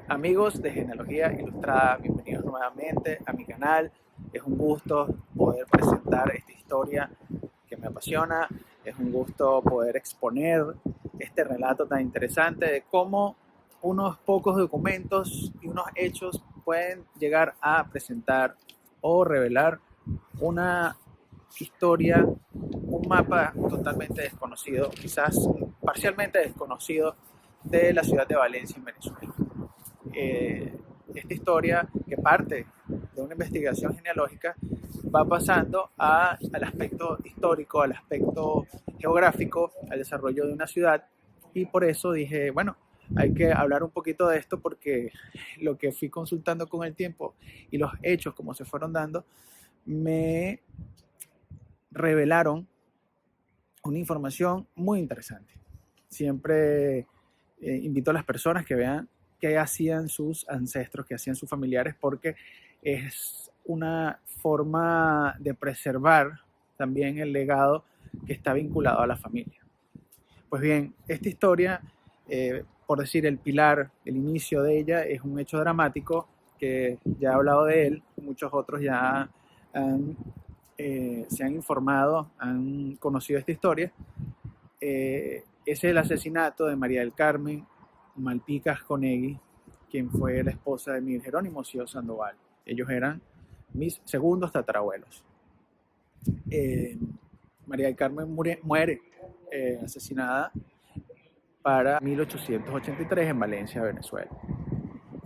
Amigos de Genealogía Ilustrada, bienvenidos nuevamente a mi canal. Es un gusto poder presentar esta historia que me apasiona. Es un gusto poder exponer este relato tan interesante de cómo unos pocos documentos y unos hechos pueden llegar a presentar o revelar una historia, un mapa totalmente desconocido, quizás parcialmente desconocido, de la ciudad de Valencia en Venezuela. Esta historia, que parte de una investigación genealógica, va pasando al aspecto histórico, al aspecto geográfico, al desarrollo de una ciudad, y por eso dije, bueno, hay que hablar un poquito de esto porque lo que fui consultando con el tiempo y los hechos como se fueron dando me revelaron una información muy interesante. Siempre invito a las personas que vean qué hacían sus ancestros, qué hacían sus familiares, porque es una forma de preservar también el legado que está vinculado a la familia. Pues bien, esta historia, por decir el pilar, el inicio de ella, es un hecho dramático que ya he hablado de él, muchos otros ya se han informado, han conocido esta historia. Es el asesinato de María del Carmen Malpica Asconegui, quien fue la esposa de Miguel Jerónimo Cío Sandoval. Ellos eran mis segundos tatarabuelos. Eh, María del Carmen muere asesinada para 1883 en Valencia, Venezuela.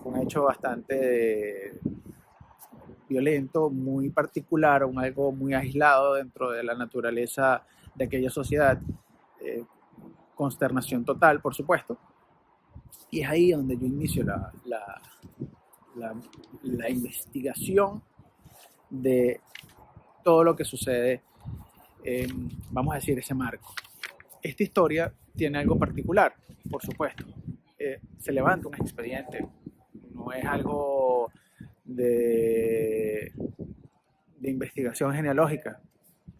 Fue un hecho bastante violento, muy particular, algo muy aislado dentro de la naturaleza de aquella sociedad. Consternación total, por supuesto. Y es ahí donde yo inicio la investigación de todo lo que sucede en, vamos a decir, ese marco. Esta historia tiene algo particular, por supuesto. Se levanta un expediente, no es algo de investigación genealógica,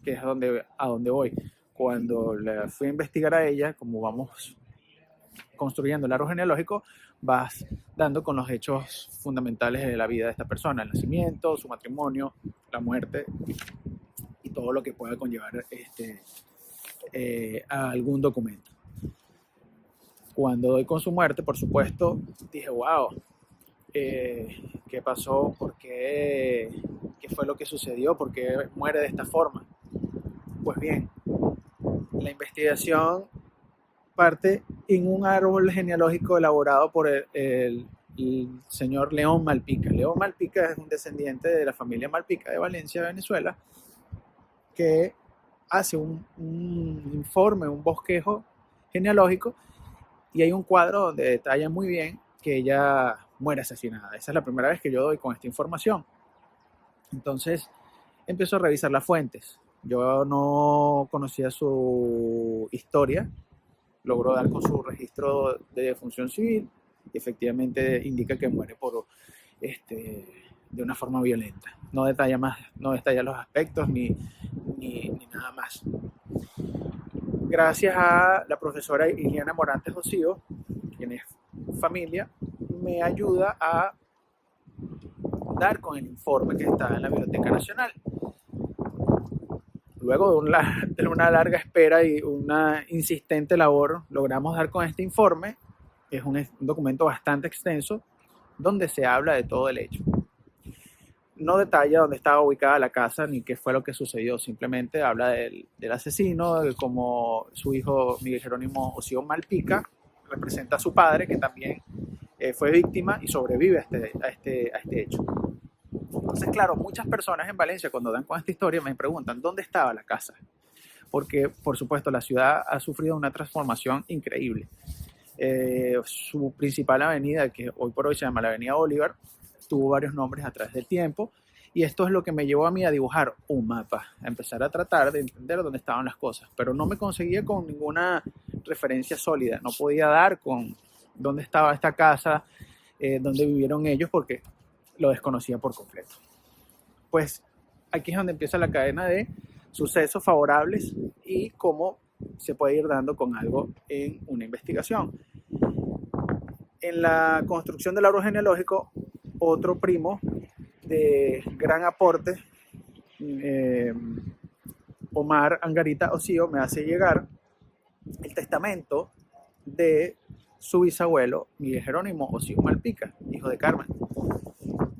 que es a donde voy. Cuando la fui a investigar a ella, como vamos construyendo el árbol genealógico, vas dando con los hechos fundamentales de la vida de esta persona, el nacimiento, su matrimonio, la muerte y todo lo que pueda conllevar a algún documento. Cuando doy con su muerte, por supuesto, dije, wow, ¿qué pasó? ¿Por qué? ¿Qué fue lo que sucedió? ¿Por qué muere de esta forma? Pues bien, la investigación parte en un árbol genealógico elaborado por el señor León Malpica. León Malpica es un descendiente de la familia Malpica de Valencia, Venezuela, que hace un informe, un bosquejo genealógico, y hay un cuadro donde detalla muy bien que ella muere asesinada. Esa es la primera vez que yo doy con esta información. Entonces empiezo a revisar las fuentes. Yo no conocía su historia, logró dar con su registro de defunción civil y efectivamente indica que muere de una forma violenta. No detalla más, no detalla los aspectos ni nada más. Gracias a la profesora Iliana Morantes Josío, quien es familia, me ayuda a dar con el informe que está en la Biblioteca Nacional. Luego de una larga espera y una insistente labor, logramos dar con este informe. Es un documento bastante extenso donde se habla de todo el hecho. No detalla dónde estaba ubicada la casa ni qué fue lo que sucedió, simplemente habla del asesino, de cómo su hijo Miguel Jerónimo Cío Malpica representa a su padre, que también fue víctima y sobrevive a este hecho. Entonces, claro, muchas personas en Valencia, cuando dan con esta historia, me preguntan dónde estaba la casa, porque por supuesto la ciudad ha sufrido una transformación increíble. Su principal avenida, que hoy por hoy se llama la Avenida Bolívar, tuvo varios nombres a través del tiempo, y esto es lo que me llevó a mí a dibujar un mapa, a empezar a tratar de entender dónde estaban las cosas, pero no me conseguía con ninguna referencia sólida, no podía dar con dónde estaba esta casa, dónde vivieron ellos, porque lo desconocía por completo. Pues aquí es donde empieza la cadena de sucesos favorables y cómo se puede ir dando con algo en una investigación. En la construcción del árbol genealógico, otro primo de gran aporte, eh, Omar Angarita Osío, me hace llegar el testamento de su bisabuelo Miguel Jerónimo Osío Malpica, hijo de Carmen.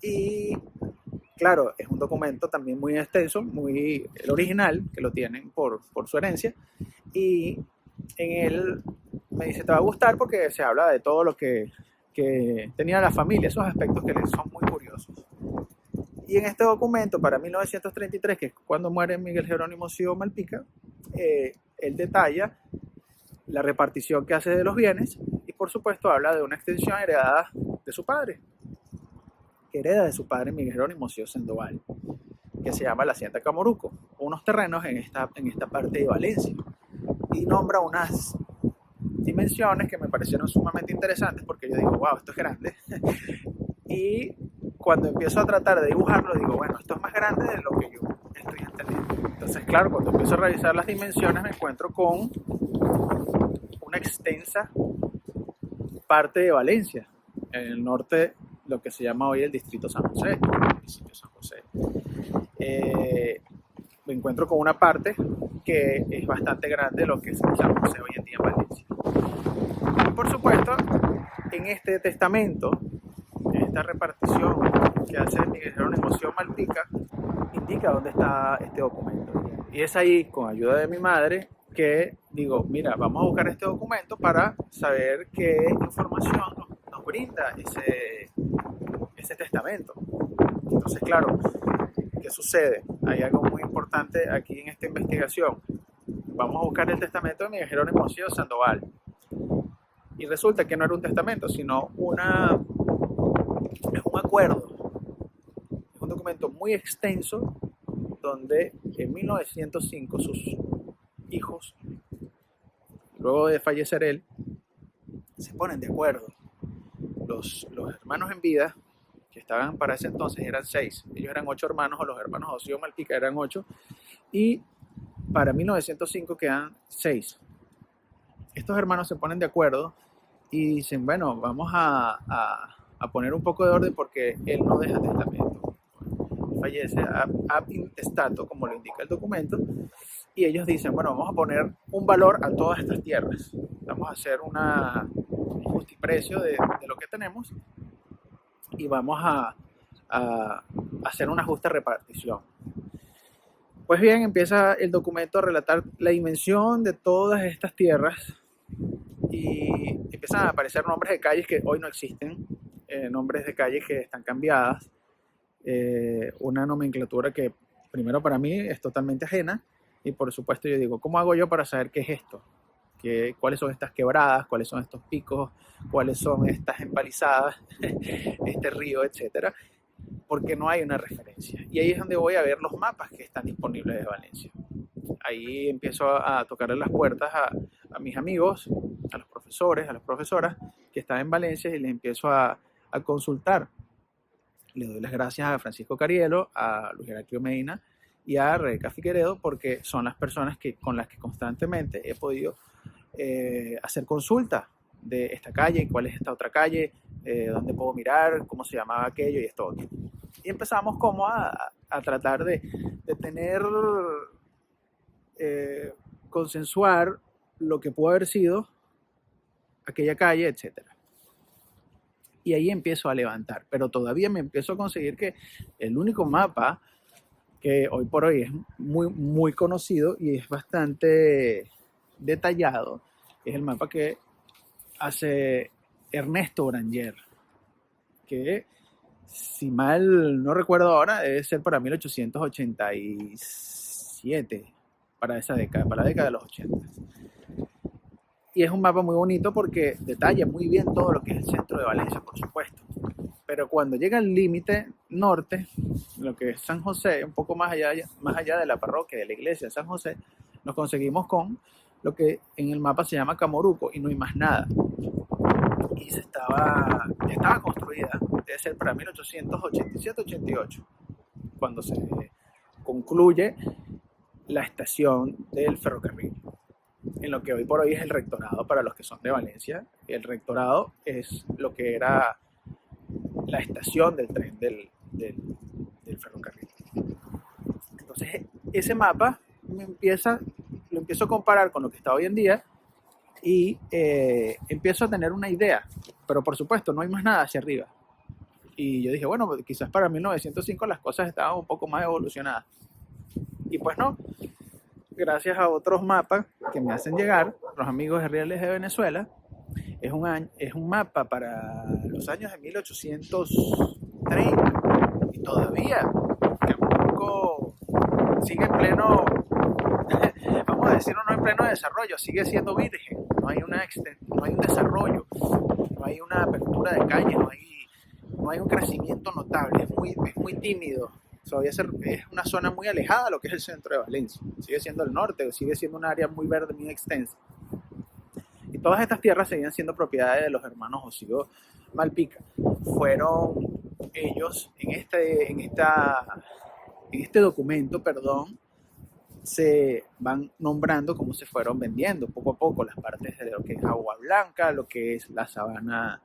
Y claro, es un documento también muy extenso, muy el original, que lo tienen por su herencia, y en él me dice, te va a gustar porque se habla de todo lo que tenía la familia, esos aspectos que les son muy curiosos. Y en este documento, para 1933, que es cuando muere Miguel Jerónimo Osío Malpica, él detalla la repartición que hace de los bienes y por supuesto habla de una extensión heredada de su padre, que hereda de su padre Miguel Jerónimo Osío Sandoval, que se llama la Hacienda Camoruco, unos terrenos en esta parte de Valencia, y nombra unas dimensiones que me parecieron sumamente interesantes porque yo digo, wow, esto es grande. Y cuando empiezo a tratar de dibujarlo, digo, bueno, esto es más grande de lo que yo estoy entendiendo. Entonces, claro, cuando empiezo a revisar las dimensiones me encuentro con una extensa parte de Valencia, en el norte, lo que se llama hoy el distrito San José, el municipio San José. Me encuentro con una parte que es bastante grande, lo que es San José hoy en día en Valencia. Y por supuesto, en este testamento, en esta repartición que hace Miguel Jerónimo Osío Malpica, indica dónde está este documento. Y es ahí, con ayuda de mi madre, que digo, mira, vamos a buscar este documento para saber qué información nos brinda ese testamento. Entonces, claro, ¿qué sucede? Hay algo muy importante aquí en esta investigación. Vamos a buscar el testamento de Miguel Jerónimo Osío Sandoval. Y resulta que no era un testamento, sino es un acuerdo. Es un documento muy extenso donde en 1905 sus hijos, luego de fallecer él, se ponen de acuerdo. Los hermanos en vida, que estaban para ese entonces, eran 6. Ellos eran 8 hermanos, o los hermanos Osío Malpica eran 8. Y para 1905 quedan 6. Estos hermanos se ponen de acuerdo y dicen, bueno, vamos a poner un poco de orden porque él no deja testamento. Fallece ab intestato, como lo indica el documento, y ellos dicen, bueno, vamos a poner un valor a todas estas tierras. Vamos a hacer un justiprecio de lo que tenemos y vamos a hacer una justa repartición. Pues bien, empieza el documento a relatar la dimensión de todas estas tierras y empiezan a aparecer nombres de calles que hoy no existen, nombres de calles que están cambiadas, una nomenclatura que primero para mí es totalmente ajena y por supuesto yo digo, ¿cómo hago yo para saber qué es esto? ¿Cuáles son estas quebradas? ¿Cuáles son estos picos? ¿Cuáles son estas empalizadas? Este río, etcétera. Porque no hay una referencia. Y ahí es donde voy a ver los mapas que están disponibles de Valencia. Ahí empiezo a tocarle las puertas a mis amigos, a los profesores, a las profesoras que están en Valencia y les empiezo a consultar. Le doy las gracias a Francisco Carielo, a Luis Heraclio Medina y a Rebeca Figueredo porque son las personas con las que constantemente he podido hacer consulta de esta calle, cuál es esta otra calle, dónde puedo mirar, cómo se llamaba aquello y esto otro. Y empezamos como a tratar de tener, consensuar lo que pudo haber sido aquella calle, etcétera. Y ahí empiezo a levantar, pero todavía me empiezo a conseguir que el único mapa que hoy por hoy es muy, muy conocido y es bastante detallado es el mapa que hace Ernesto Branger, que si mal no recuerdo ahora debe ser para 1887, para esa década, para la década de los 80. Y es un mapa muy bonito porque detalla muy bien todo lo que es el centro de Valencia, por supuesto. Pero cuando llega al límite norte, lo que es San José, un poco más allá de la parroquia, de la iglesia de San José, nos conseguimos con lo que en el mapa se llama Camoruco y no hay más nada. Y estaba construida, debe ser para 1887-88, cuando se concluye la estación del ferrocarril. en lo que hoy por hoy es el rectorado para los que son de Valencia. El rectorado es lo que era la estación del tren del ferrocarril. Entonces, ese mapa lo empiezo a comparar con lo que está hoy en día y empiezo a tener una idea, pero por supuesto no hay más nada hacia arriba. Y yo dije, bueno, quizás para 1905 las cosas estaban un poco más evolucionadas. Y pues no, gracias a otros mapas que me hacen llegar, los amigos de Rieles de Venezuela, es un mapa para los años de 1830 y todavía Camoruco sigue en pleno, vamos a decirlo, no en pleno desarrollo, sigue siendo virgen, no hay un desarrollo, no hay una apertura de calles, no hay un crecimiento notable, es muy tímido. Todavía es una zona muy alejada de lo que es el centro de Valencia. Sigue siendo el norte, sigue siendo un área muy verde, muy extensa. Y todas estas tierras seguían siendo propiedades de los hermanos Josío Malpica. Fueron ellos, en este documento, se van nombrando cómo se fueron vendiendo poco a poco las partes de lo que es Agua Blanca, lo que es la sabana,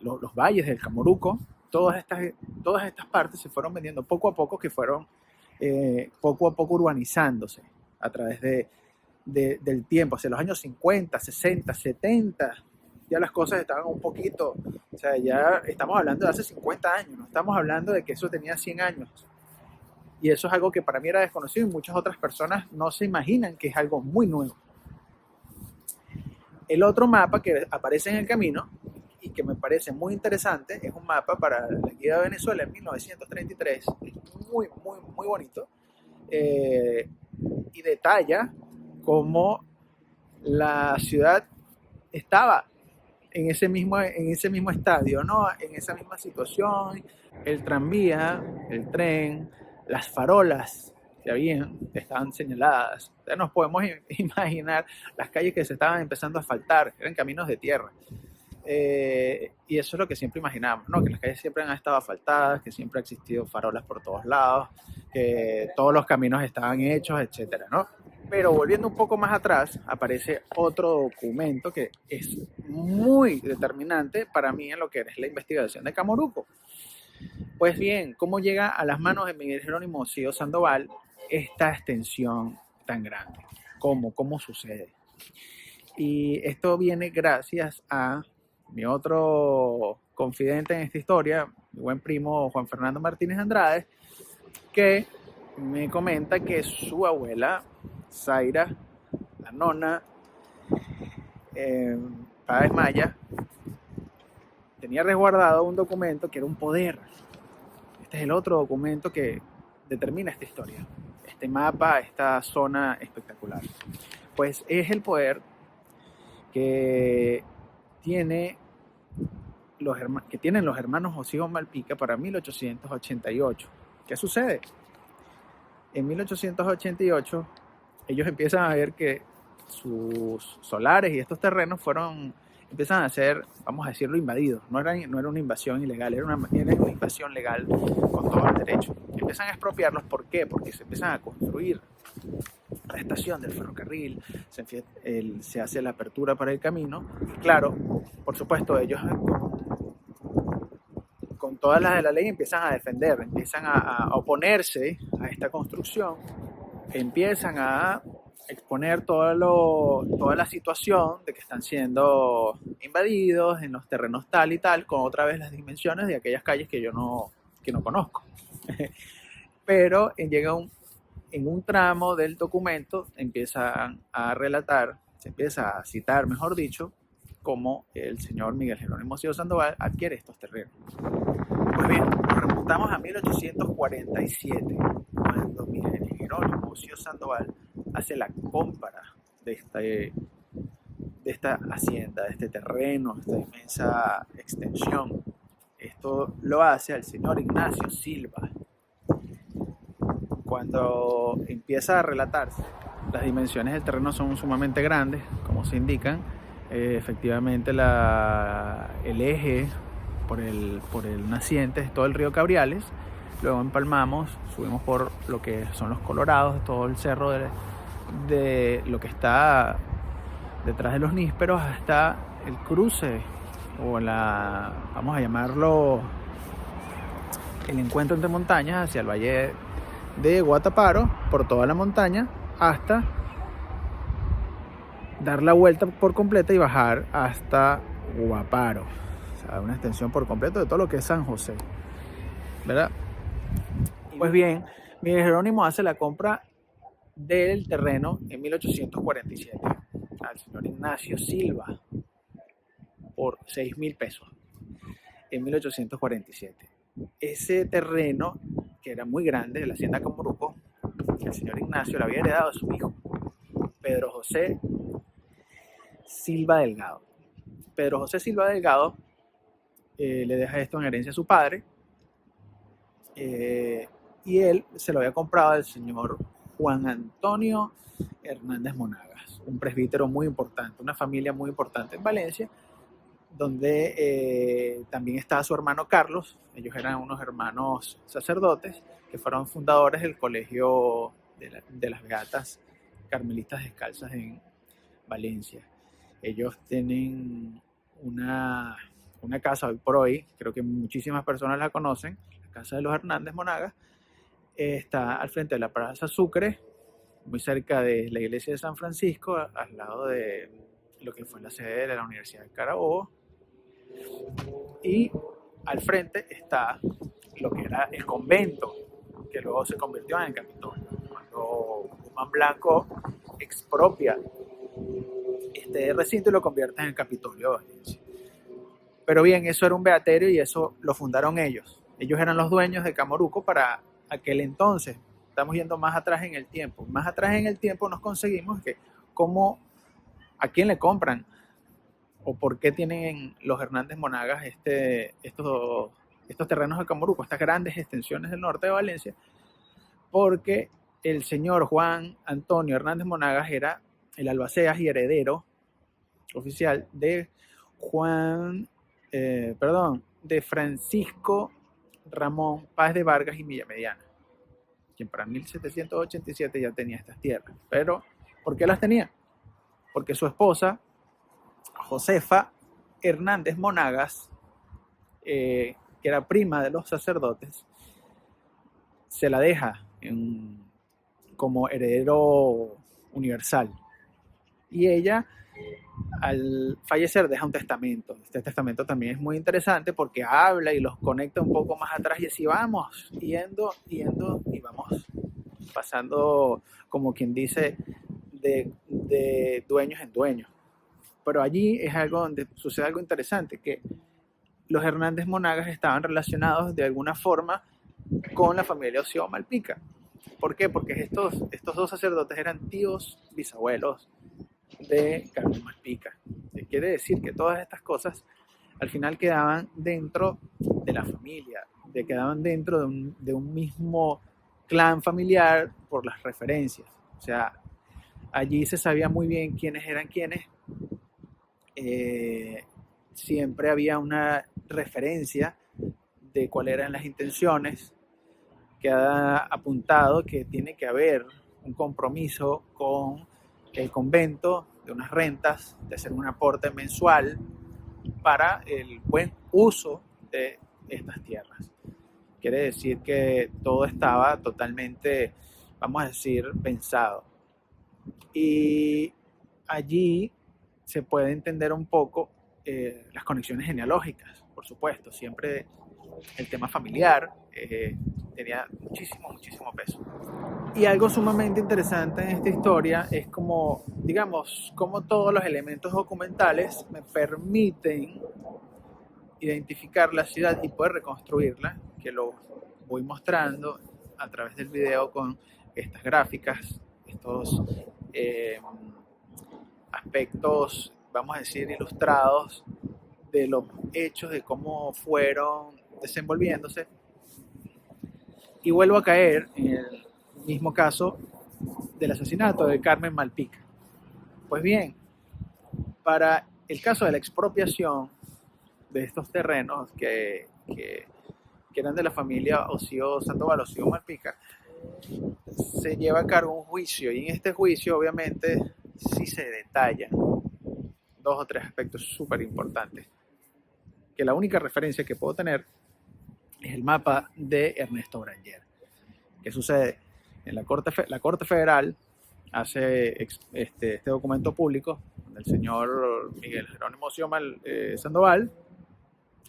los valles del Camoruco. Todas estas partes se fueron vendiendo poco a poco, que fueron poco a poco urbanizándose a través del tiempo. Hacia los años 50, 60, 70, ya las cosas estaban un poquito, o sea, ya estamos hablando de hace 50 años, no estamos hablando de que eso tenía 100 años. Y eso es algo que para mí era desconocido y muchas otras personas no se imaginan que es algo muy nuevo. El otro mapa que aparece en el camino y que me parece muy interesante es un mapa para la guía de Venezuela en 1933. Es muy bonito y detalla cómo la ciudad estaba en ese mismo estadio, ¿no? En esa misma situación. El tranvía, el tren, las farolas que estaban señaladas. Ya nos podemos imaginar las calles que se estaban empezando a asfaltar, eran caminos de tierra. Y eso es lo que siempre imaginamos, ¿no? Que las calles siempre han estado asfaltadas, que siempre ha existido farolas por todos lados, que todos los caminos estaban hechos, etcétera, ¿no? Pero volviendo un poco más atrás, aparece otro documento que es muy determinante para mí en lo que es la investigación de Camoruco. Pues bien, ¿cómo llega a las manos de Miguel Jerónimo Cío Sandoval esta extensión tan grande? ¿Cómo sucede? Y esto viene gracias a mi otro confidente en esta historia, mi buen primo Juan Fernando Martínez Andrade, que me comenta que su abuela, Zaira, la nona, Páez Maya, tenía resguardado un documento que era un poder. Este es el otro documento que determina esta historia, este mapa, esta zona espectacular. Pues es el poder que tienen los hermanos Josío Malpica para 1888. ¿Qué sucede? En 1888 ellos empiezan a ver que sus solares y estos terrenos empiezan a ser, vamos a decirlo, invadidos. No era una invasión ilegal, era una invasión legal con todo el derecho. Empiezan a expropiarlos. ¿Por qué? Porque se empiezan a construir la estación del ferrocarril, se hace la apertura para el camino. Y claro, por supuesto, ellos con todas las de la ley empiezan a defender, empiezan a oponerse a esta construcción, empiezan a exponer toda la situación de que están siendo invadidos en los terrenos tal y tal, con otra vez las dimensiones de aquellas calles que yo no conozco. Pero en un tramo del documento empiezan a relatar, se empieza a citar, mejor dicho, cómo el señor Miguel Jerónimo Cío Sandoval adquiere estos terrenos. Pues bien, nos remontamos a 1847, cuando Miguel Jerónimo Cío Sandoval hace la compra de esta hacienda, de este terreno, de esta inmensa extensión. Esto lo hace al señor Ignacio Silva. Cuando empieza a relatarse, las dimensiones del terreno son sumamente grandes, como se indican. Efectivamente, el eje por el naciente es todo el río Cabriales. Luego empalmamos, subimos por lo que son los Colorados, todo el cerro de lo que está detrás de los nísperos hasta el cruce o vamos a llamarlo, el encuentro entre montañas hacia el valle de Guataparo, por toda la montaña hasta dar la vuelta por completa y bajar hasta Guaparo, o sea, una extensión por completo de todo lo que es San José, ¿verdad? Pues bien, Miguel Jerónimo hace la compra del terreno en 1847 al señor Ignacio Silva por 6,000 pesos en 1847. Ese terreno, que era muy grande, de la hacienda Camoruco, que el señor Ignacio le había heredado a su hijo, Pedro José Silva Delgado. Pedro José Silva Delgado le deja esto en herencia a su padre, y él se lo había comprado al señor Juan Antonio Hernández Monagas, un presbítero muy importante, una familia muy importante en Valencia, donde también estaba su hermano Carlos. Ellos eran unos hermanos sacerdotes que fueron fundadores del colegio de las Beatas Carmelitas Descalzas en Valencia. Ellos tienen una casa hoy por hoy, creo que muchísimas personas la conocen, la casa de los Hernández Monagas. Está al frente de la Plaza Sucre, muy cerca de la iglesia de San Francisco, al lado de lo que fue la sede de la Universidad de Carabobo. Y al frente está lo que era el convento, que luego se convirtió en el Capitolio, cuando Guzmán Blanco expropia este recinto y lo convierte en el Capitolio de Valencia. Pero bien, eso era un beaterio y eso lo fundaron ellos. Ellos eran los dueños de Camoruco para aquel entonces. Estamos yendo más atrás en el tiempo. Más atrás en el tiempo nos conseguimos que a quién le compran o por qué tienen los Hernández Monagas estos terrenos de Camoruco, estas grandes extensiones del norte de Valencia, porque el señor Juan Antonio Hernández Monagas era el albaceas y heredero oficial de de Francisco Ramón Páez de Vargas y Villamediana, quien para 1787 ya tenía estas tierras. Pero, ¿por qué las tenía? Porque su esposa, Josefa Hernández Monagas, que era prima de los sacerdotes, se la deja como heredero universal. Y ella, al fallecer, deja un testamento. Este testamento también es muy interesante porque habla y los conecta un poco más atrás y así vamos yendo y vamos pasando, como quien dice, de dueños en dueños. Pero allí es algo donde sucede algo interesante, que los Hernández Monagas estaban relacionados de alguna forma con la familia Ocio Malpica. ¿Por qué? Porque estos dos sacerdotes eran tíos bisabuelos de Carmen Malpica. Quiere decir que todas estas cosas al final quedaban dentro de la familia, quedaban dentro de un mismo clan familiar por las referencias. O sea, allí se sabía muy bien quiénes eran quiénes. Siempre había una referencia de cuáles eran las intenciones. Queda apuntado que tiene que haber un compromiso con el convento de unas rentas, de hacer un aporte mensual para el buen uso de estas tierras. Quiere decir que todo estaba totalmente, vamos a decir, pensado. Y allí se puede entender un poco las conexiones genealógicas, por supuesto. Siempre el tema familiar tenía muchísimo peso. Y algo sumamente interesante en esta historia es como, digamos, como todos los elementos documentales me permiten identificar la ciudad y poder reconstruirla, que lo voy mostrando a través del video con estas gráficas, estos aspectos, vamos a decir, ilustrados de los hechos, de cómo fueron desenvolviéndose. Y vuelvo a caer en el mismo caso del asesinato de Carmen Malpica. Pues bien, para el caso de la expropiación de estos terrenos que eran de la familia Ocio Sandoval, Ocio Malpica, se lleva a cabo un juicio y en este juicio obviamente sí se detallan dos o tres aspectos súper importantes, que la única referencia que puedo tener es el mapa de Ernesto Branger. ¿Qué sucede? En la Corte Federal hace este documento público, donde el señor Miguel Jerónimo Xiomel Sandoval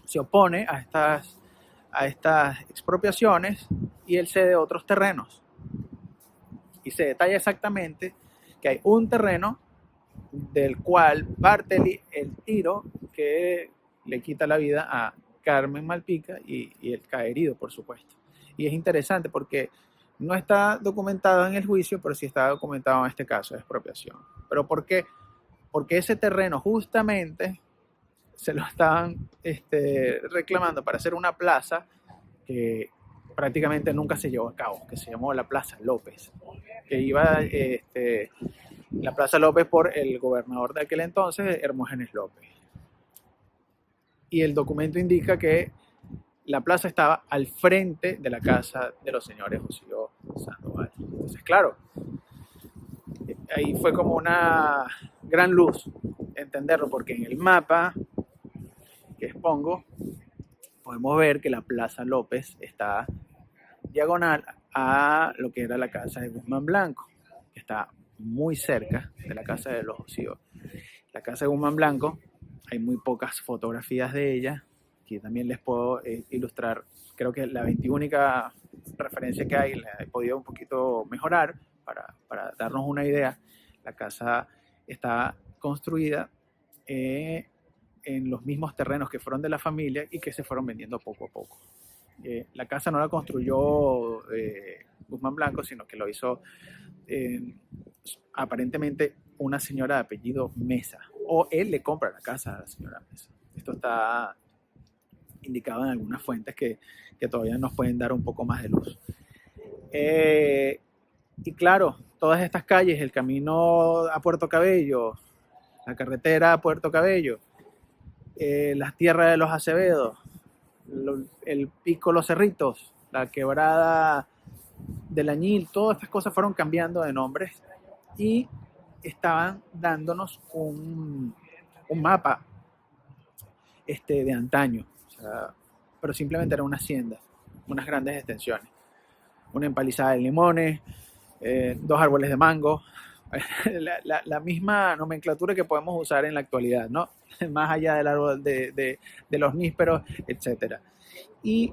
se opone a estas expropiaciones y él cede otros terrenos. Y se detalla exactamente que hay un terreno del cual parte el tiro que le quita la vida a Carmen Malpica y él cae herido, por supuesto. Y es interesante porque no está documentado en el juicio, pero sí está documentado en este caso de expropiación. ¿Pero por qué? Porque ese terreno justamente se lo estaban reclamando para hacer una plaza que prácticamente nunca se llevó a cabo, que se llamó la Plaza López, que iba la Plaza López por el gobernador de aquel entonces, Hermógenes López. Y el documento indica que la plaza estaba al frente de la casa de los señores Josío Sandoval. Entonces, claro, ahí fue como una gran luz entenderlo, porque en el mapa que expongo podemos ver que la Plaza López está diagonal a lo que era la casa de Guzmán Blanco, que está muy cerca de la casa de los Josío. La casa de Guzmán Blanco, hay muy pocas fotografías de ella. Aquí también les puedo ilustrar, creo que la 21 referencia que hay la he podido un poquito mejorar para darnos una idea. La casa está construida en los mismos terrenos que fueron de la familia y que se fueron vendiendo poco a poco. La casa no la construyó Guzmán Blanco, sino que lo hizo aparentemente una señora de apellido Mesa, o él le compra la casa a la señora Mesa. Esto está indicado en algunas fuentes que todavía nos pueden dar un poco más de luz. Y claro, todas estas calles, el camino a Puerto Cabello, la carretera a Puerto Cabello, las tierras de los Acevedos, el pico Los Cerritos, la quebrada del Añil, todas estas cosas fueron cambiando de nombres y estaban dándonos un mapa de antaño, o sea, pero simplemente era una hacienda, unas grandes extensiones, una empalizada de limones, 2 árboles de mango, la misma nomenclatura que podemos usar en la actualidad, ¿no? Más allá del árbol de los nísperos, etc. Y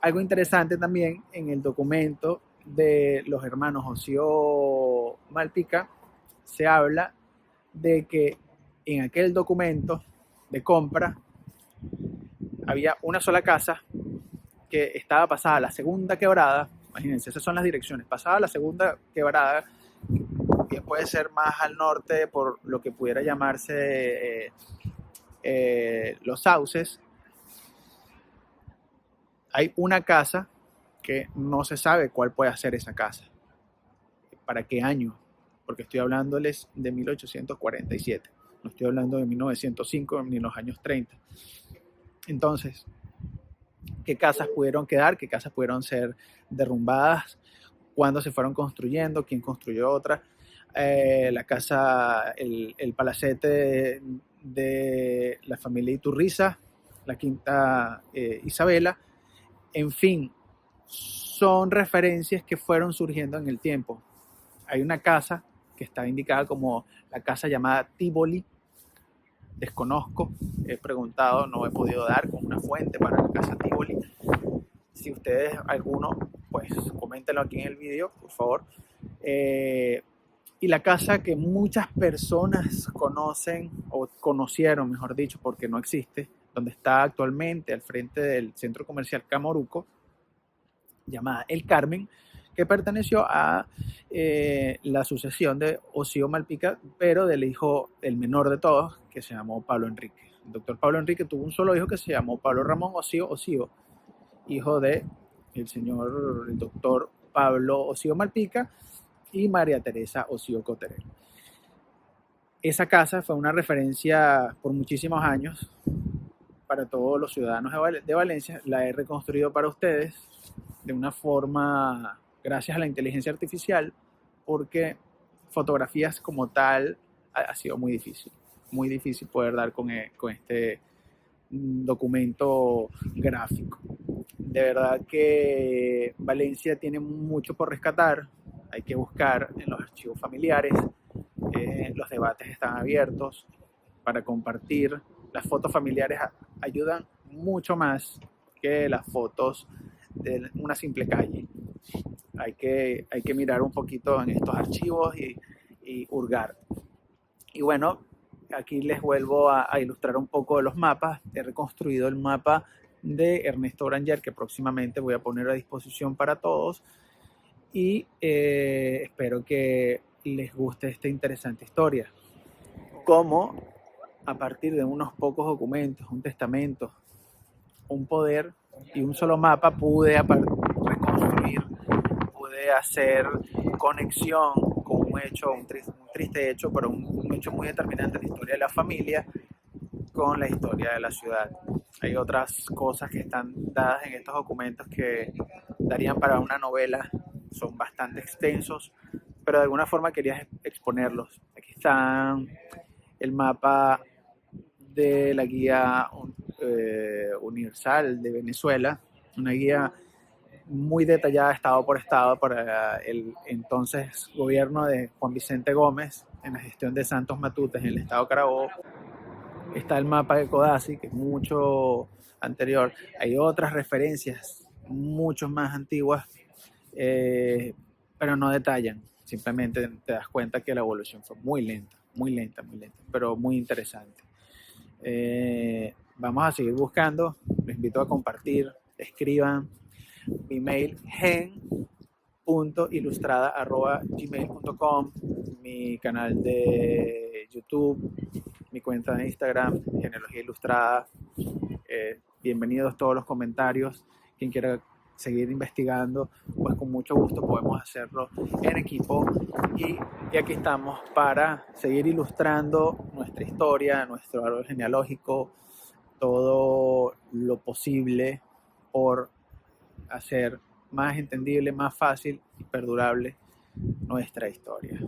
algo interesante también en el documento de los hermanos Josío Malpica, se habla de que en aquel documento de compra había una sola casa que estaba pasada a la segunda quebrada. Imagínense, esas son las direcciones. Pasada a la segunda quebrada, que puede ser más al norte por lo que pudiera llamarse Los Sauces. Hay una casa que no se sabe cuál puede ser esa casa, para qué año, porque estoy hablándoles de 1847, no estoy hablando de 1905 ni los años 30. Entonces, ¿qué casas pudieron quedar? ¿Qué casas pudieron ser derrumbadas? ¿Cuándo se fueron construyendo? ¿Quién construyó otra? La casa, el palacete de la familia Iturriza, la Quinta Isabela. En fin, son referencias que fueron surgiendo en el tiempo. Hay una casa que está indicada como la casa llamada Tívoli. Desconozco, he preguntado, no he podido dar con una fuente para la casa Tívoli. Si ustedes, alguno, pues coméntenlo aquí en el video, por favor. Y la casa que muchas personas conocen, o conocieron, mejor dicho, porque no existe, donde está actualmente al frente del centro comercial Camoruco, llamada El Carmen, que perteneció a la sucesión de Josío Malpica, pero del hijo, el menor de todos, que se llamó Pablo Enrique. El doctor Pablo Enrique tuvo un solo hijo que se llamó Pablo Ramón Osío, hijo de el doctor Pablo Osío Malpica y María Teresa Osío Coterel. Esa casa fue una referencia por muchísimos años para todos los ciudadanos de Valencia. La he reconstruido para ustedes de una forma gracias a la inteligencia artificial, porque fotografías como tal ha sido muy difícil poder dar con este documento gráfico. De verdad que Valencia tiene mucho por rescatar, hay que buscar en los archivos familiares, los debates están abiertos para compartir. Las fotos familiares ayudan mucho más que las fotos de una simple calle. Hay que mirar un poquito en estos archivos y hurgar. Y bueno, aquí les vuelvo a ilustrar un poco de los mapas. He reconstruido el mapa de Ernesto Granger, que próximamente voy a poner a disposición para todos. Y espero que les guste esta interesante historia. Cómo a partir de unos pocos documentos, un testamento, un poder y un solo mapa pude reconstruir, pude hacer conexión con un hecho, un triste hecho, pero un hecho muy determinante en la historia de la familia con la historia de la ciudad. Hay otras cosas que están dadas en estos documentos que darían para una novela, son bastante extensos, pero de alguna forma quería exponerlos. Aquí está el mapa de la guía universal de Venezuela, una guía muy detallada estado por estado para el entonces gobierno de Juan Vicente Gómez en la gestión de Santos Matutes en el estado Carabobo. Está el mapa de Codazzi, que es mucho anterior. Hay otras referencias mucho más antiguas, pero no detallan. Simplemente te das cuenta que la evolución fue muy lenta, pero muy interesante. Vamos a seguir buscando. Les invito a compartir, escriban. Mi mail gen.ilustrada@gmail.com, mi canal de YouTube, mi cuenta de Instagram, Genealogía Ilustrada. Bienvenidos todos los comentarios. Quien quiera seguir investigando, pues con mucho gusto podemos hacerlo en equipo. Y aquí estamos para seguir ilustrando nuestra historia, nuestro árbol genealógico, todo lo posible por hacer más entendible, más fácil y perdurable nuestra historia.